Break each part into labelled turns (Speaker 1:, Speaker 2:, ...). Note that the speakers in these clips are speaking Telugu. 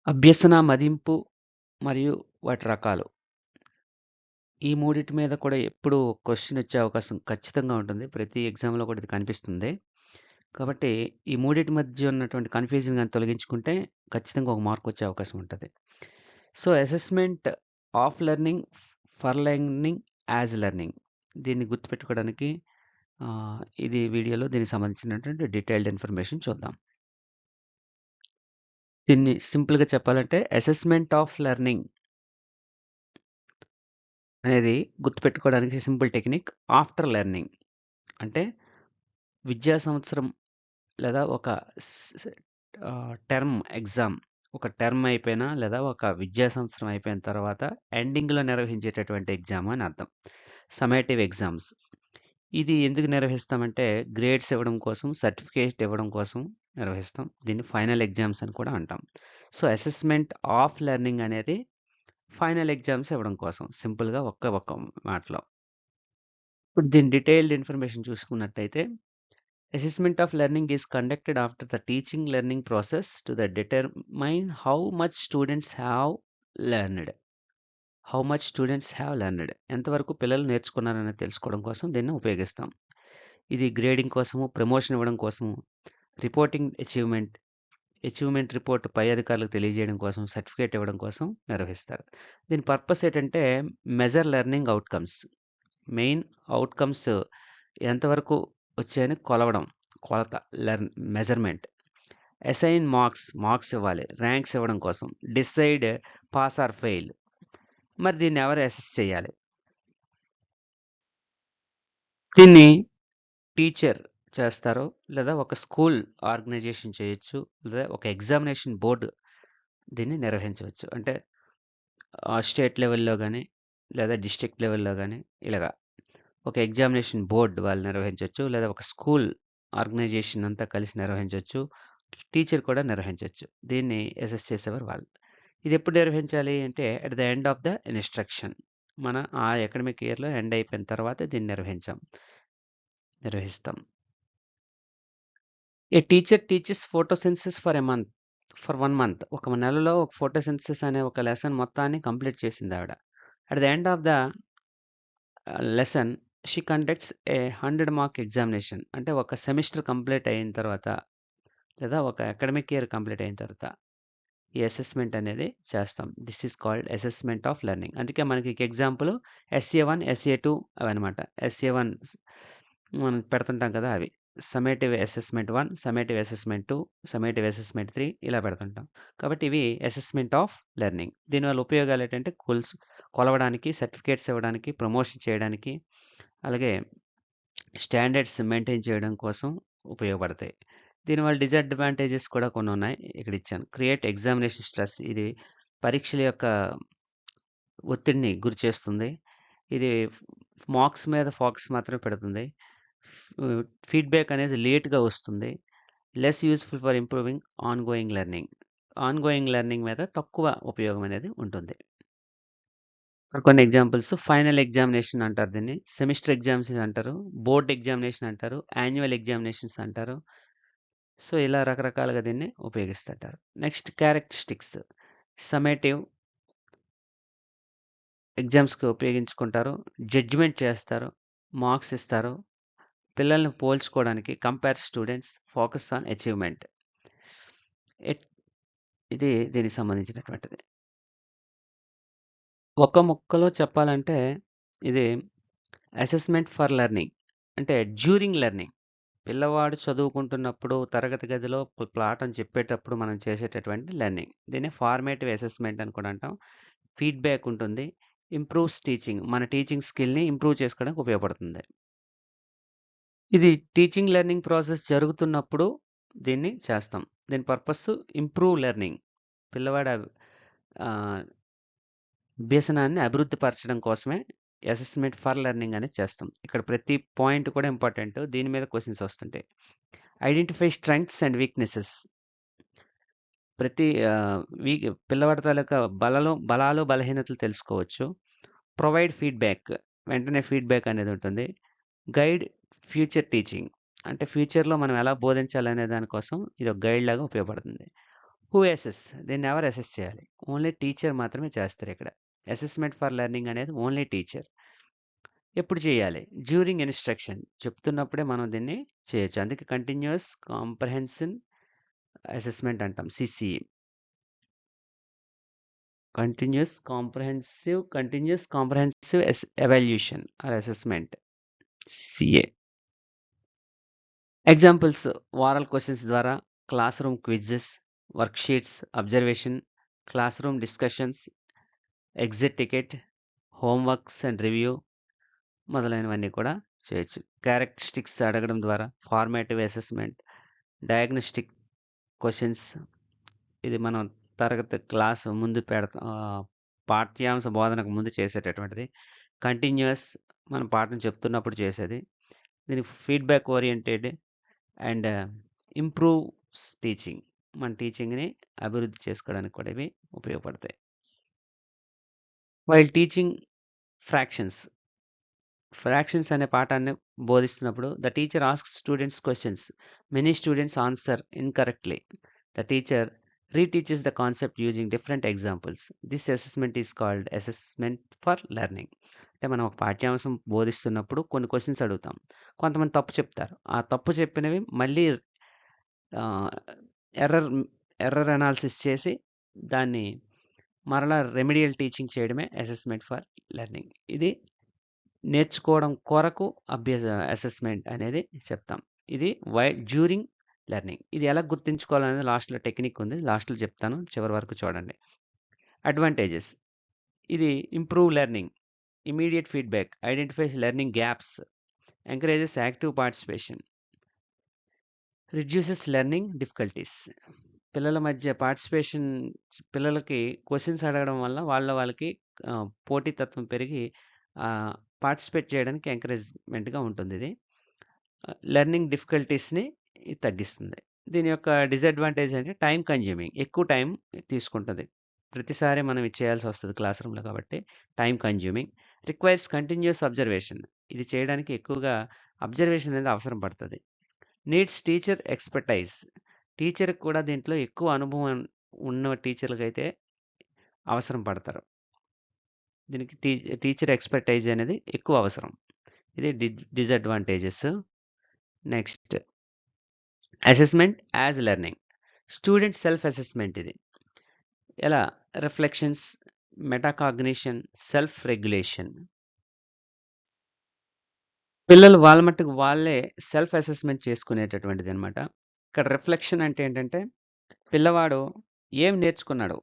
Speaker 1: అభ్యసన మదింపు మరియు వాటి రకాలు. ఈ మూడిటి మీద కూడా ఎప్పుడూ క్వెషన్ వచ్చే అవకాశం ఖచ్చితంగా ఉంటుంది. ప్రతి ఎగ్జామ్‌లో కూడా ఇది కనిపిస్తుంది. కాబట్టి ఈ మూడిటి మధ్య ఉన్నటువంటి కన్‌ఫ్యూజన్ గాని తొలగించుకుంటే ఖచ్చితంగా ఒక మార్క్ వచ్చే అవకాశం ఉంటది. So, assessment of learning for learning as learning దీన్ని గుర్తుపెట్టుకోవడానికి ఇది వీడియోలో దీనికి సంబంధించినటువంటి డీటెయిల్డ్ ఇన్ఫర్మేషన్ చూద్దాం. దీన్ని సింపుల్‌గా చెప్పాలంటే అసెస్‌మెంట్ ఆఫ్ లెర్నింగ్ అనేది గుర్తుపెట్టుకోవడానికి సింపుల్ టెక్నిక్ ఆఫ్టర్ లెర్నింగ్. అంటే విద్యా సంవత్సరం లేదా ఒక టర్మ్ ఎగ్జామ్ ఒక టర్మ్ అయిపోయినా లేదా ఒక విద్యా సంవత్సరం అయిపోయిన తర్వాత ఎండింగ్‌లో నిర్వహించేటటువంటి ఎగ్జామ్ అని అర్థం. Summative exams. ఇది ఎందుకు నిర్వహిస్తామంటే గ్రేడ్స్ ఇవ్వడం కోసం, సర్టిఫికేట్ ఇవ్వడం కోసం నిర్వహిస్తాం. దీన్ని ఫైనల్ ఎగ్జామ్స్ అని కూడా అంటాం. సో, అసెస్‌మెంట్ ఆఫ్ లెర్నింగ్ అనేది ఫైనల్ ఎగ్జామ్స్ ఇవ్వడం కోసం సింపుల్‌గా ఒక్క మాటలో. ఇప్పుడు దీని డీటెయిల్డ్ ఇన్ఫర్మేషన్ చూసుకున్నట్టయితే assessment of learning is conducted after the teaching learning process to the determine how much students have learned. How much students have learned. ఎంతవరకు పిల్లలు నేర్చుకున్నారనేది తెలుసుకోవడం కోసం దీన్ని ఉపయోగిస్తాం. ఇది గ్రేడింగ్ కోసము, ప్రమోషన్ ఇవ్వడం కోసము, రిపోర్టింగ్ అచీవ్‌మెంట్ రిపోర్ట్ పై అధికారులకు తెలియజేయడం కోసం, సర్టిఫికేట్ ఇవ్వడం కోసం నిర్వహిస్తారు. దీని పర్పస్ ఏంటంటే measure learning outcomes. Main outcomes ఎంతవరకు వచ్చాయని కొలవడం. కొలత మెజర్‌మెంట్. అసైన్ మార్క్స్ ఇవ్వాలి. ర్యాంక్స్ ఇవ్వడం కోసం. Decide pass or fail. మరి దీన్ని ఎవరు అసెస్ చేయాలి? దీన్ని టీచర్ చేస్తారో, లేదా ఒక స్కూల్ ఆర్గనైజేషన్ చేయొచ్చు. లేదా ఒక ఎగ్జామినేషన్ బోర్డ్ దీన్ని నిర్వహించవచ్చు. అంటే స్టేట్ లెవెల్‌లో గాని, లేదా డిస్ట్రిక్ట్ లెవెల్‌లో గాని ఇలాగా. ఒక ఎగ్జామినేషన్ బోర్డ్ వాళ్ళు నిర్వహించొచ్చు. లేదా ఒక స్కూల్ ఆర్గనైజేషన్ అంతా కలిసి నిర్వహించొచ్చు. టీచర్ కూడా నిర్వహించొచ్చు. దీన్ని అసెస్ చేసేవారు వాళ్ళు. ఇది ఎప్పుడు నిర్వహించాలి అంటే at the end of the instruction. మన ఆ అకాడమిక్ ఇయర్‌లో ఎండ్ అయిపోయిన తర్వాత దీన్ని నిర్వహిస్తాం. A teacher teaches photosynthesis for 1 month. ఒక నెలలో ఒక ఫోటోసిన్థసిస్ అనే ఒక లెసన్ మొత్తాన్ని కంప్లీట్ చేసిందావిడ. At the end of the lesson she conducts a 100 mark examination. అంటే ఒక సెమిస్టర్ కంప్లీట్ అయిన తర్వాత, లేదా ఒక అకాడమిక్ ఇయర్ కంప్లీట్ అయిన తర్వాత ఈ అసెస్మెంట్ అనేది చేస్తాం. This is called assessment of learning. అందుకే మనకి ఎగ్జాంపుల్ SA1, SA2 అవన్నమాట. SA1 మనం పెడుతుంటాం కదా అవి. Summative assessment 1, summative assessment 2, summative assessment 3 ఇలా పెడుతుంటాం. కాబట్టి ఇవి అసెస్మెంట్ ఆఫ్ లెర్నింగ్. దీనివల్ల ఉపయోగాలు ఏంటంటే కొలవడానికి, సర్టిఫికేట్స్ ఇవ్వడానికి, ప్రమోషన్ చేయడానికి, అలాగే స్టాండర్డ్స్ మెయింటైన్ చేయడం కోసం ఉపయోగపడతాయి. దీనివల్ల డిసడ్వాంటేజెస్ కూడా కొన్ని ఉన్నాయి. ఇక్కడ ఇచ్చాను. Create examination stress. ఇది పరీక్షల యొక్క ఒత్తిడిని గురిచేస్తుంది. ఇది మార్క్స్ మీద ఫోకస్ మాత్రమే పెడుతుంది. ఫీడ్‌బ్యాక్ అనేది లేట్‌గా వస్తుంది. Less useful for improving ongoing learning. Ongoing learning మీద తక్కువ ఉపయోగం అనేది ఉంటుంది. కొన్ని ఎగ్జాంపుల్స్ ఫైనల్ ఎగ్జామినేషన్ అంటారు దీన్ని. సెమిస్టర్ ఎగ్జామ్స్ అంటారు. బోర్డ్ ఎగ్జామినేషన్ అంటారు. యాన్యువల్ ఎగ్జామినేషన్స్ అంటారు. సో, ఇలా రకరకాలుగా దీన్ని ఉపయోగిస్తుంటారు. Next characteristics. సమ్మేటివ్ ఎగ్జామ్స్‌కి ఉపయోగించుకుంటారు. జడ్జిమెంట్ చేస్తారు. మార్క్స్ ఇస్తారు. పిల్లల్ని పోల్చుకోవడానికి compare students, focus on achievement. At ఇది దీనికి సంబంధించినటువంటిది. ఒక ముక్కలో చెప్పాలంటే ఇది అసెస్మెంట్ ఫర్ లెర్నింగ్. అంటే డ్యూరింగ్ లెర్నింగ్. పిల్లవాడు చదువుకుంటున్నప్పుడు తరగతి గదిలో పాఠం చెప్పేటప్పుడు మనం చేసేటటువంటి లెర్నింగ్. దీన్ని ఫార్మేటివ్ అసెస్మెంట్ అని కూడా అంటాం. ఫీడ్‌బ్యాక్ ఉంటుంది. Improves teaching. మన టీచింగ్ స్కిల్‌ని ఇంప్రూవ్ చేసుకోవడానికి ఉపయోగపడుతుంది. ఇది టీచింగ్ లెర్నింగ్ ప్రాసెస్ జరుగుతున్నప్పుడు దీన్ని చేస్తాం. దీని పర్పస్ ఇంప్రూవ్ లెర్నింగ్. పిల్లవాడి ఆహ్, అభ్యసనాన్ని అభివృద్ధి పరచడం కోసమే అసెస్మెంట్ ఫర్ లెర్నింగ్ అనేది చేస్తాం. ఇక్కడ ప్రతి పాయింట్ కూడా ఇంపార్టెంట్. దీని మీద క్వెషన్స్ వస్తుంటాయి. Identify strengths and weaknesses. ప్రతి పిల్లవాడి తాలూకా బలాలు, బలహీనతలు తెలుసుకోవచ్చు. Provide feedback. వెంటనే ఫీడ్‌బ్యాక్ అనేది ఉంటుంది. Guide future teaching. అంటే ఫ్యూచర్‌లో మనం ఎలా బోధించాలనే దాని కోసం ఇదొక గైడ్ లాగా ఉపయోగపడుతుంది. Who assess? దీన్ని ఎవరు అసెస్ చేయాలి? ఓన్లీ టీచర్ మాత్రమే చేస్తారు ఇక్కడ. అసెస్మెంట్ ఫర్ లెర్నింగ్ అనేది ఓన్లీ టీచర్. ఎప్పుడు చేయాలి? During instruction. చెప్తున్నప్పుడే మనం దీన్ని చేయొచ్చు. అందుకే కంటిన్యూయస్ కాంప్రహెన్సివ్ అసెస్మెంట్ అంటాం, CCA. Continuous comprehensive evaluation or assessment, CA. Examples: oral questions ద్వారా, classroom quizzes, worksheets, observation, classroom discussions, exit ticket, homeworks and review మొదలైనవన్నీ కూడా చేయొచ్చు. క్యారెక్టరిస్టిక్స్ అడగడం ద్వారా, ఫార్మేటివ్ అసెస్మెంట్, డయాగ్నోస్టిక్ క్వశ్చన్స్. ఇది మనం క్లాసు ముందు పాఠ్యాంశ బోధనకు ముందు చేసేటటువంటిది. కంటిన్యూయస్, మనం పాఠం చెప్తున్నప్పుడు చేసేది. దీనికి feedback oriented and improves teaching. మన టీచింగ్ని అభివృద్ధి చేసుకోవడానికి కూడా ఇవి ఉపయోగపడతాయి. వైల్ టీచింగ్ ఫ్రాక్షన్స్ అనే పాఠాన్ని బోధిస్తున్నప్పుడు the teacher asks students questions. Many students answer incorrectly. The teacher reteaches the concept using different examples. This assessment is called assessment for learning. అంటే మనం ఒక పాఠ్యాంశం బోధిస్తున్నప్పుడు కొన్ని క్వశ్చన్స్ అడుగుతాం. కొంతమంది తప్పు చెప్తారు. ఆ తప్పు చెప్పినవి మళ్ళీ ఎర్రర్ అనాలిసిస్ చేసి దాన్ని మరలా రెమెడియల్ టీచింగ్ చేయడమే అసెస్మెంట్ ఫర్ లెర్నింగ్. ఇది నేర్చుకోవడం కొరకు అసెస్మెంట్ అనేది చెప్తాం. ఇది డ్యూరింగ్ లెర్నింగ్. ఇది ఎలా గుర్తుంచుకోవాలనేది లాస్ట్‌లో టెక్నిక్ ఉంది. లాస్ట్‌లో చెప్తాను. చివరి వరకు చూడండి. అడ్వాంటేజెస్: ఇది improve learning, immediate feedback, identifies learning gaps, encourages active participation, reduces learning difficulties. పిల్లల మధ్య పార్టిసిపేషన్, పిల్లలకి క్వశ్చన్స్ అడగడం వల్ల వాళ్ళకి పోటీతత్వం పెరిగి పార్టిసిపేట్ చేయడానికి ఎంకరేజ్మెంట్గా ఉంటుంది. ఇది లెర్నింగ్ డిఫికల్టీస్ని తగ్గిస్తుంది. దీని యొక్క డిసడ్వాంటేజ్ అంటే టైం కన్జ్యూమింగ్, ఎక్కువ టైం తీసుకుంటుంది. ప్రతిసారి మనం ఇది చేయాల్సి వస్తుంది క్లాస్ రూమ్లో కాబట్టి time consuming. Requires continuous observation. ఇది చేయడానికి ఎక్కువగా అబ్జర్వేషన్ అనేది అవసరం పడుతుంది. Needs teacher expertise. టీచర్కి కూడా దీంట్లో ఎక్కువ అనుభవం ఉన్న టీచర్లకైతే అవసరం పడతారు. దీనికి టీచర్ ఎక్స్పర్టైజ్ అనేది ఎక్కువ అవసరం. ఇది disadvantages. Next, assessment as learning. Student self assessment. ఇది ఎలా? Reflections, metacognition, self regulation. పిల్లలు వాళ్ళ మట్టుకు వాళ్ళే సెల్ఫ్ అసెస్మెంట్ చేసుకునేటటువంటిది అనమాట. ఇక్కడ రిఫ్లెక్షన్ అంటే ఏంటంటే పిల్లవాడు ఏం నేర్చుకున్నాడు,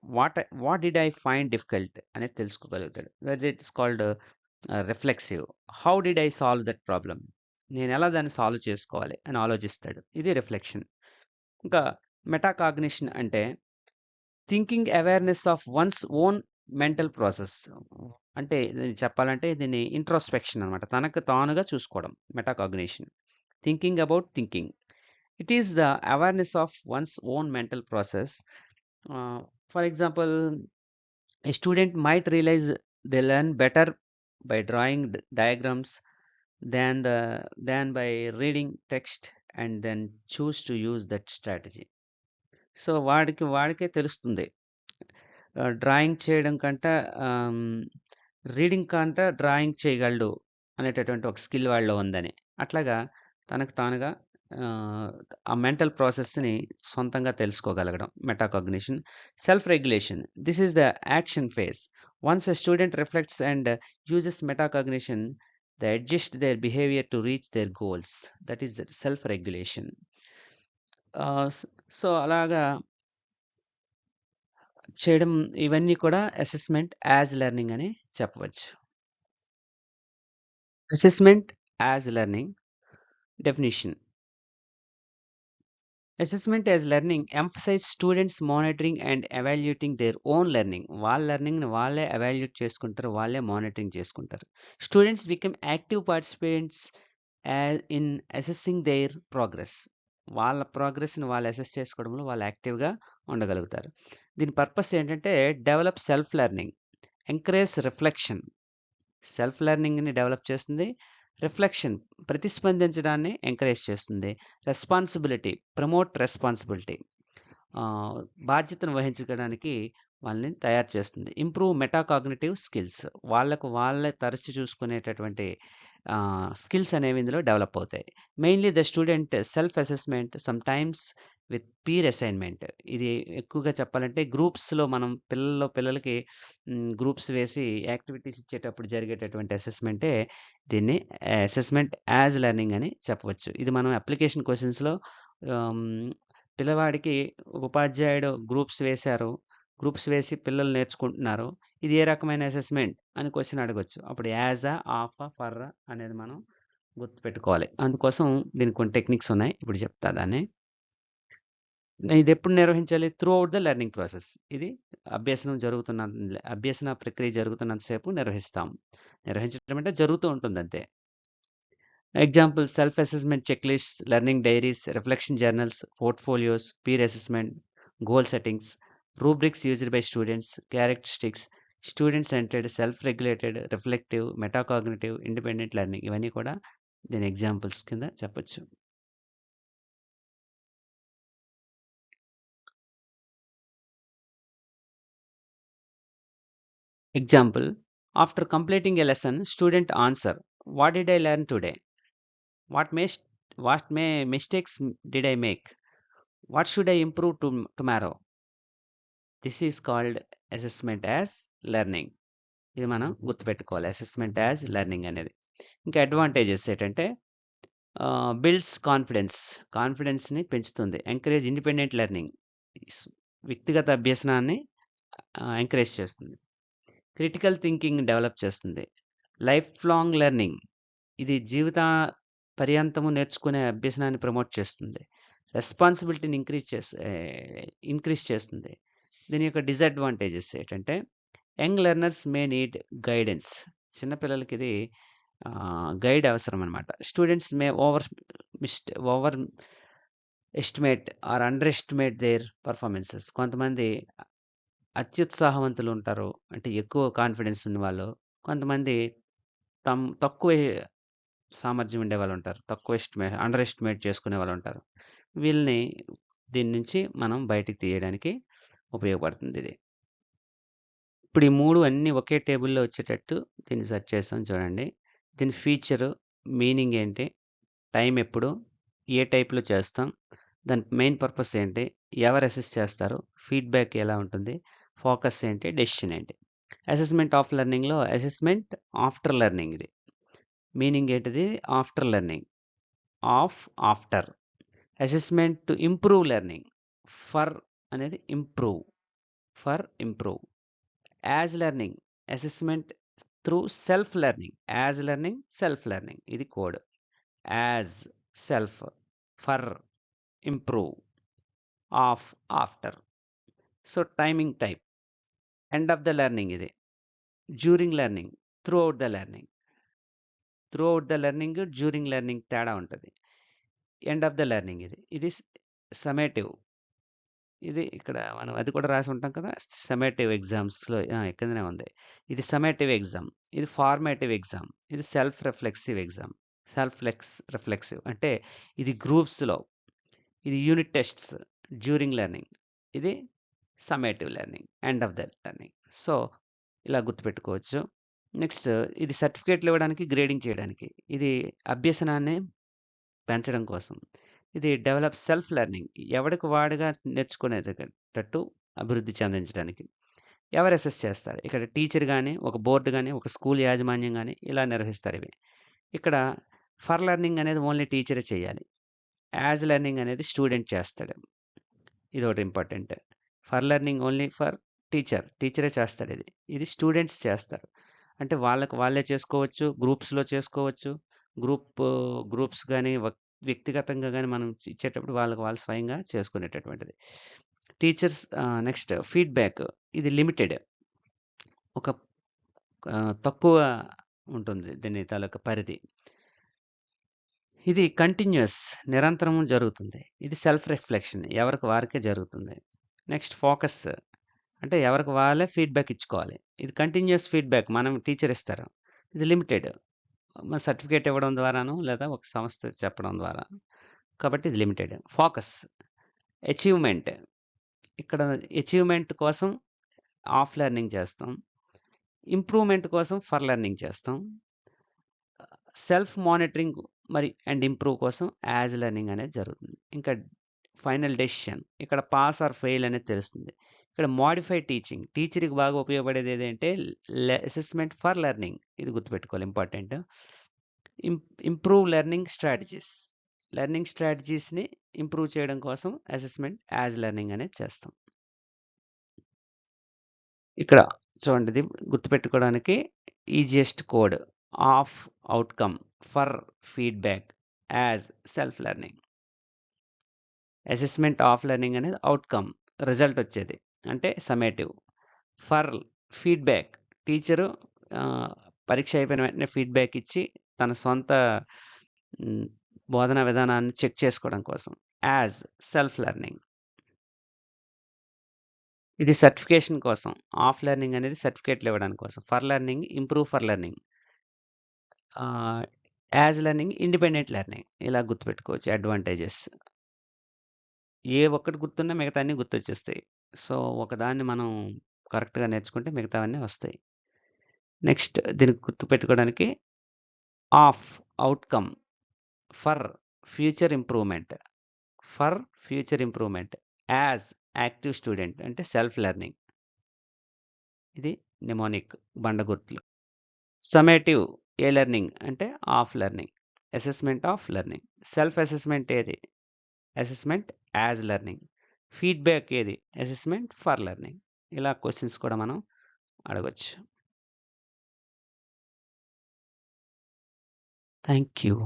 Speaker 1: what did I find difficult అనేది తెలుసుకోగలుగుతాడు. That it's called reflexive. How did I solve that problem, నేను ఎలా దాన్ని సాల్వ్ చేసుకోవాలి అని ఆలోచిస్తాడు. ఇది రిఫ్లెక్షన్. ఇంకా మెటాకాగ్నిషన్ అంటే thinking awareness of once own mental process. అంటే చెప్పాలంటే దీన్ని ఇంట్రోస్పెక్షన్ అనమాట. తనకు తానుగా చూసుకోవడం metacognition. Thinking about thinking. It is the awareness of once own mental process. For example, a student might realize they learn better by drawing diagrams than by reading text and then choose to use that strategy. So వాడికే తెలుస్తుంది డ్రాయింగ్ చేయడం కంటే రీడింగ్ కంటే డ్రాయింగ్ చేయగలడు అనేటటువంటి ఒక స్కిల్ వాళ్ళలో ఉందని. అట్లాగా తనకు తానుగా ఆ మెంటల్ ప్రాసెస్ని సొంతంగా తెలుసుకోగలగడం metacognition. Self regulation. This is the action phase. Once a student reflects and uses metacognition, they adjust their behaviour to reach their goals. That is self regulation. So అలాగా చేయడం, ఇవన్నీ కూడా అసెస్మెంట్ యాజ్ లెర్నింగ్ అని చెప్పవచ్చు. Assessment as learning definition. Assessment as learning emphasize students monitoring and evaluating their own learning. వాళ్ళ లెర్నింగ్ని వాళ్ళే ఎవాల్యుయేట్ చేసుకుంటారు, వాళ్ళే మానిటరింగ్ చేసుకుంటారు. Students become active participates in assessing their progress. వాళ్ళ ప్రోగ్రెస్ని వాళ్ళు అసెస్ చేసుకోవడంలో వాళ్ళు యాక్టివ్గా ఉండగలుగుతారు. దీని పర్పస్ ఏంటంటే develop self learning, encourage reflection. Self లెర్నింగ్ని డెవలప్ చేస్తుంది. రిఫ్లెక్షన్, ప్రతిస్పందించడాన్ని ఎంకరేజ్ చేస్తుంది. Responsibility, promote responsibility. బాధ్యతను వహించడానికి వాళ్ళని తయారు చేస్తుంది. Improve metacognitive skills. వాళ్ళకు వాళ్ళే తరచు చూసుకునేటటువంటి స్కిల్స్ అనేవి ఇందులో డెవలప్ అవుతాయి. Mainly the student self assessment sometimes with peer assignment. ఇది ఎక్కువగా చెప్పాలంటే గ్రూప్స్‌లో మనం పిల్లలకి గ్రూప్స్ వేసి యాక్టివిటీస్ ఇచ్చేటప్పుడు జరిగేటటువంటి అసెస్మెంటే దీన్ని అసెస్మెంట్ యాజ్ లెర్నింగ్ అని చెప్పవచ్చు. ఇది మనం అప్లికేషన్ క్వెషన్స్‌లో ఆహ్, పిల్లవాడికి ఉపాధ్యాయుడు గ్రూప్స్ వేశారు. గ్రూప్స్ వేసి పిల్లలు నేర్చుకుంటున్నారు. ఇది ఏ రకమైన అసెస్మెంట్ అని క్వెషన్ అడగొచ్చు. అప్పుడు యాజా, ఆఫా, ఫర్రా అనేది మనం గుర్తుపెట్టుకోవాలి. అందుకోసం దీనికి కొన్ని టెక్నిక్స్ ఉన్నాయి. ఇప్పుడు చెప్తా దాన్ని. ఇది ఎప్పుడు నిర్వహించాలి? Throughout the learning process. ఇది అభ్యసన ప్రక్రియ జరుగుతున్నంత సేపు నిర్వహిస్తాం. నిర్వహించడం అంటే జరుగుతూ ఉంటుందంతే. Example self assessment checklists, learning diaries, reflection journals, portfolios, peer assessment, goal settings, rubrics used by students, characteristics, student centred, self regulated, reflective, metacognitive, independent learning ఇవన్నీ కూడా దీని ఎగ్జాంపుల్స్ కింద చెప్పొచ్చు. Example after completing a lesson student answer what did I learn today? What mays what may mistakes did I make? What should I improve tomorrow? This is called assessment as learning. ఇది మనం గుర్తుపెట్టుకోవాలి. అసెస్మెంట్ యాజ్ లెర్నింగ్ అనేది. ఇంకా అడ్వాంటేజెస్ ఏంటంటే బిల్డ్స్ కాన్ఫిడెన్స్‌ని పెంచుతుంది. Encourage independent learning. స్ వ్యక్తిగత అభ్యసనాన్ని ఎంకరేజ్ చేస్తుంది. క్రిటికల్ థింకింగ్ డెవలప్ చేస్తుంది. Life long learning. ఇది జీవిత పర్యంతము నేర్చుకునే అభ్యసనాన్ని ప్రమోట్ చేస్తుంది. రెస్పాన్సిబిలిటీని ఇంక్రీజ్ చేస్తుంది. దీని యొక్క డిసడ్వాంటేజెస్ ఏంటంటే young learners may need guidance. చిన్న పిల్లలకి ఇది గైడ్ అవసరం అనమాట. Students may over estimate or under estimate their performances. కొంతమంది అత్యుత్సాహవంతులు ఉంటారు. అంటే ఎక్కువ కాన్ఫిడెన్స్ ఉన్నవాళ్ళు. కొంతమంది తక్కువ సామర్థ్యం ఉండేవాళ్ళు ఉంటారు. అండర్ ఎస్టిమేట్ చేసుకునే వాళ్ళు ఉంటారు. వీళ్ళని దీని నుంచి మనం బయటికి తీయడానికి ఉపయోగపడుతుంది ఇది. ఇప్పుడు ఈ 3 అన్నీ ఒకే టేబుల్‌లో వచ్చేటట్టు దీన్ని సెట్ చేసాం చూడండి. దీని ఫీచరు, మీనింగ్ ఏంటి? టైం ఎప్పుడు? ఏ టైప్‌లో చేస్తాం? దాని మెయిన్ పర్పస్ ఏంటి? ఎవరు అసెస్ చేస్తారు? ఫీడ్‌బ్యాక్ ఎలా ఉంటుంది? ఫోకస్ ఏంటి? డెసిషన్ ఏంటి? అసెస్మెంట్ ఆఫ్ లెర్నింగ్‌లో అసెస్మెంట్ ఆఫ్టర్ లెర్నింగ్ ఇది. మీనింగ్ ఏంటిది? After learning. After. Assessment to improve learning. For అనేది improve. Improve. As learning. Assessment through self learning. As learning, self learning. ఇది code. As, self, for, improve, after. So timing type. End of the learning ఇది. During learning, throughout the learning. Throughout the learning, during learning తేడా ఉంటుంది. ఎండ్ ఆఫ్ ద లెర్నింగ్ ఇది. ఇది సమ్మేటివ్. ఇది ఇక్కడ మనం అది కూడా రాసి ఉంటాం కదా! సమ్మేటివ్ ఎగ్జామ్స్‌లో కిందనే ఉంది. ఇది సమ్మేటివ్ ఎగ్జామ్. ఇది ఫార్మేటివ్ ఎగ్జామ్. ఇది సెల్ఫ్ రిఫ్లెక్సివ్ ఎగ్జామ్. రిఫ్లెక్సివ్ అంటే ఇది గ్రూప్స్‌లో. ఇది యూనిట్ టెస్ట్స్ డ్యూరింగ్ లెర్నింగ్. ఇది summative learning. End of the learning. So, ఇలా గుర్తుపెట్టుకోవచ్చు. నెక్స్ట్ ఇది సర్టిఫికేట్లు ఇవ్వడానికి, గ్రేడింగ్ చేయడానికి. ఇది అభ్యసనాన్ని పెంచడం కోసం. ఇది డెవలప్ సెల్ఫ్ లెర్నింగ్. ఎవడికి వాడుగా నేర్చుకునేటట్టు అభివృద్ధి చెందించడానికి. ఎవరు అసెస్ చేస్తారు? ఇక్కడ టీచర్ గాని, ఒక బోర్డ్ గాని, ఒక స్కూల్ యాజమాన్యం గాని ఇలా నిర్వహిస్తారు ఇవి. ఇక్కడ ఫర్ లెర్నింగ్ అనేది ఓన్లీ టీచరే చేయాలి. యాజ్ లెర్నింగ్ అనేది స్టూడెంట్ చేస్తాడు. ఇదొకటి important. For learning only for టీచరే చేస్తాడు ఇది. ఇది స్టూడెంట్స్ చేస్తారు. అంటే వాళ్ళకి వాళ్ళే చేసుకోవచ్చు. గ్రూప్స్‌లో చేసుకోవచ్చు. గ్రూప్స్ గాని, వ్యక్తిగతంగా గాని మనం ఇచ్చేటప్పుడు వాళ్ళకి వాళ్ళు స్వయంగా చేసుకునేటటువంటిది. Next feedback. ఇది లిమిటెడ్. ఒక తక్కువ ఉంటుంది దీని తాలూకా పరిధి. ఇది కంటిన్యూయస్ నిరంతరం జరుగుతుంది. ఇది సెల్ఫ్ రిఫ్లెక్షన్ ఎవరికి వారికే జరుగుతుంది. నెక్స్ట్ ఫోకస్ అంటే ఎవరికి వాళ్ళే ఫీడ్‌బ్యాక్ ఇచ్చుకోవాలి. ఇది కంటిన్యూయస్ ఫీడ్‌బ్యాక్ మనం టీచర్ ఇస్తారు. ఇది లిమిటెడ్. మన సర్టిఫికేట్ ఇవ్వడం ద్వారాను లేదా ఒక సంస్థ చెప్పడం ద్వారా. కాబట్టి ఇది లిమిటెడ్. ఫోకస్, అచీవ్‌మెంట్ ఇక్కడ అచీవ్‌మెంట్ కోసం ఆఫ్ లెర్నింగ్ చేస్తాం. ఇంప్రూవ్‌మెంట్ కోసం ఫర్ లెర్నింగ్ చేస్తాం. సెల్ఫ్ మానిటరింగ్ అండ్ ఇంప్రూవ్ కోసం యాజ్ లెర్నింగ్ అనేది జరుగుతుంది. ఇంకా ఫైనల్ డెసిషన్ ఇక్కడ పాస్ ఆర్ ఫెయిల్ అనేది తెలుస్తుంది. ఇక్కడ మోడిఫై టీచింగ్ టీచర్కి బాగా ఉపయోగపడేది ఏదంటే అసెస్మెంట్ ఫర్ లెర్నింగ్, ఇది గుర్తుపెట్టుకోవాలి ఇంపార్టెంట్. ఇంప్రూవ్ లెర్నింగ్ స్ట్రాటజీస్ని ఇంప్రూవ్ చేయడం కోసం అసెస్మెంట్ యాజ్ లెర్నింగ్ అనేది చేస్తాం. ఇక్కడ చూడండి, ఇది గుర్తుపెట్టుకోవడానికి easiest code of outcome for feedback as self learning. Assessment of learning అనేది అవుట్కమ్, రిజల్ట్ వచ్చేది అంటే సమ్మేటివ్. ఫర్ ఫీడ్బ్యాక్ టీచరు పరీక్ష అయిపోయిన వెంటనే ఫీడ్బ్యాక్ ఇచ్చి తన సొంత బోధనా విధానాన్ని చెక్ చేసుకోవడం కోసం యాజ్ సెల్ఫ్ లెర్నింగ్. ఇది సర్టిఫికేషన్ కోసం. ఆఫ్ లెర్నింగ్ అనేది సర్టిఫికేట్లు ఇవ్వడానికి కోసం. For learning improve for learning. As learning independent learning. ఇలా గుర్తుపెట్టుకోవచ్చు అడ్వాంటేజెస్. ఏ ఒక్కటి గుర్తున్నా మిగతా అన్నీ గుర్తొచ్చేస్తాయి. సో ఒకదాన్ని మనం కరెక్ట్గా నేర్చుకుంటే మిగతావన్నీ వస్తాయి. నెక్స్ట్ దీనికి గుర్తుపెట్టుకోవడానికి of outcome for future improvement as active student అంటే సెల్ఫ్ లెర్నింగ్. ఇది నిమోనిక్ బండ గుర్తులు. సమ్మేటివ్ ఏ లెర్నింగ్ అంటే of learning, assessment of learning. Self assessment ఏది? Assessment as learning. ఫీడ్బ్యాక్ ఏది? Assessment for learning. ఇలా క్వశ్చన్స్ కూడా మనం అడగొచ్చు. Thank you.